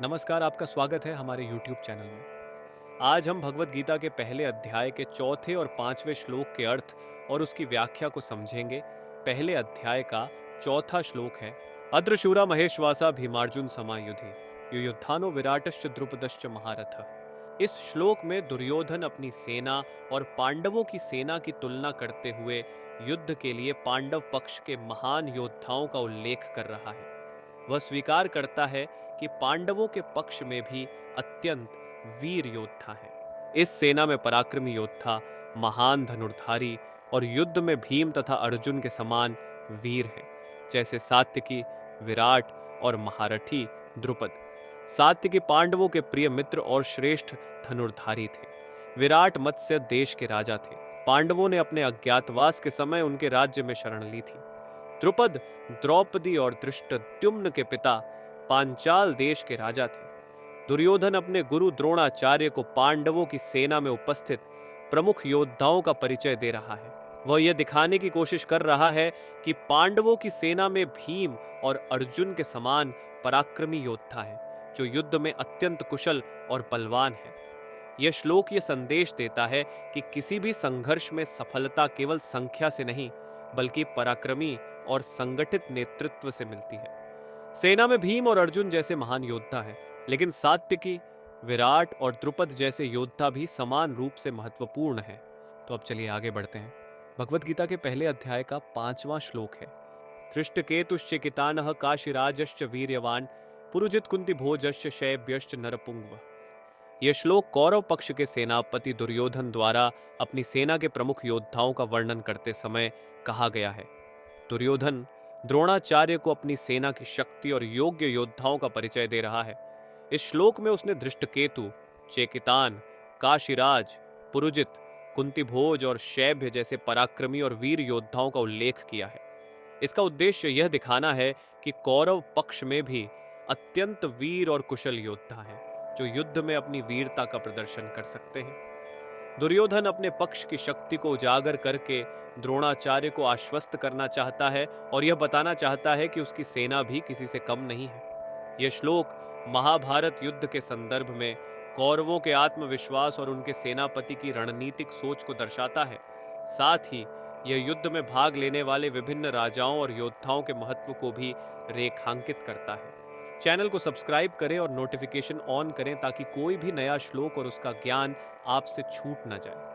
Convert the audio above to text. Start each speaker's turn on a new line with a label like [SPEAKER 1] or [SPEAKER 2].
[SPEAKER 1] नमस्कार, आपका स्वागत है हमारे YouTube चैनल में। आज हम भगवत गीता के पहले अध्याय के चौथे और पांचवें श्लोक के अर्थ और उसकी व्याख्या को समझेंगे। पहले अध्याय का चौथा श्लोक है, अद्रशूरा महेश्वासा भीमार्जुन समायुधि युयुत्थानो विराटश्च द्रुपदश्च महारथ। इस श्लोक में दुर्योधन अपनी सेना और पांडवों की सेना की तुलना करते हुए युद्ध के लिए पांडव पक्ष के महान योद्धाओं का उल्लेख कर रहा है। वह स्वीकार करता है कि पांडवों के पक्ष में भी अत्यंत वीर योद्धा हैं। इस सेना में पराक्रमी योद्धा, महान धनुर्धारी और युद्ध में भीम तथा अर्जुन के समान वीर हैं, जैसे सात्यकी, विराट और महारथी द्रुपद। सात्यकी पांडवों के प्रिय मित्र और श्रेष्ठ धनुर्धारी थे। विराट मत्स्य देश के राजा थे। पांडवों ने अपने अज्ञातवास के समय उनके राज्य में शरण ली थी। द्रुपद द्रौपदी और धृष्टद्युम्न के पिता पांचाल देश के राजा थे। दुर्योधन अपने गुरु द्रोणाचार्य को पांडवों की सेना में उपस्थित प्रमुख योद्धाओं का परिचय दे रहा है। वह यह दिखाने की कोशिश कर रहा है कि पांडवों की सेना में भीम और अर्जुन के समान पराक्रमी योद्धा है, जो युद्ध में अत्यंत कुशल और बलवान है। यह श्लोक यह संदेश देता है कि किसी भी संघर्ष में सफलता केवल संख्या से नहीं, बल्कि पराक्रमी और संगठित नेतृत्व से मिलती है। सेना में भीम और अर्जुन जैसे महान योद्धा हैं, लेकिन सात्यकी, विराट और द्रुपद जैसे योद्धा भी समान रूप से महत्वपूर्ण हैं। तो अब चलिए आगे बढ़ते हैं। भगवत गीता के पहले अध्याय का 5वां श्लोक है, धृष्टकेतुश्चेकितानः काशीराजश्च वीर्यवान पुरुजित कुंती भोजश्च शैब्यश्च नरपुंगव। यह श्लोक कौरव पक्ष के सेनापति दुर्योधन द्वारा अपनी सेना के प्रमुख योद्धाओं का वर्णन करते समय कहा गया है। दुर्योधन द्रोणाचार्य को अपनी सेना की शक्ति और योग्य योद्धाओं का परिचय दे रहा है। इस श्लोक में उसने धृष्टकेतु, चेकितान, काशीराज, पुरुजित, कुंतीभोज और शैब्य जैसे पराक्रमी और वीर योद्धाओं का उल्लेख किया है। इसका उद्देश्य यह दिखाना है कि कौरव पक्ष में भी अत्यंत वीर और कुशल योद्धा हैं, जो युद्ध में अपनी वीरता का प्रदर्शन कर सकते हैं। दुर्योधन अपने पक्ष की शक्ति को उजागर करके द्रोणाचार्य को आश्वस्त करना चाहता है और यह बताना चाहता है कि उसकी सेना भी किसी से कम नहीं है। यह श्लोक महाभारत युद्ध के संदर्भ में कौरवों के आत्मविश्वास और उनके सेनापति की रणनीतिक सोच को दर्शाता है। साथ ही यह युद्ध में भाग लेने वाले विभिन्न राजाओं और योद्धाओं के महत्व को भी रेखांकित करता है। चैनल को सब्सक्राइब करें और नोटिफिकेशन ऑन करें ताकि कोई भी नया श्लोक और उसका ज्ञान आपसे छूट न जाए।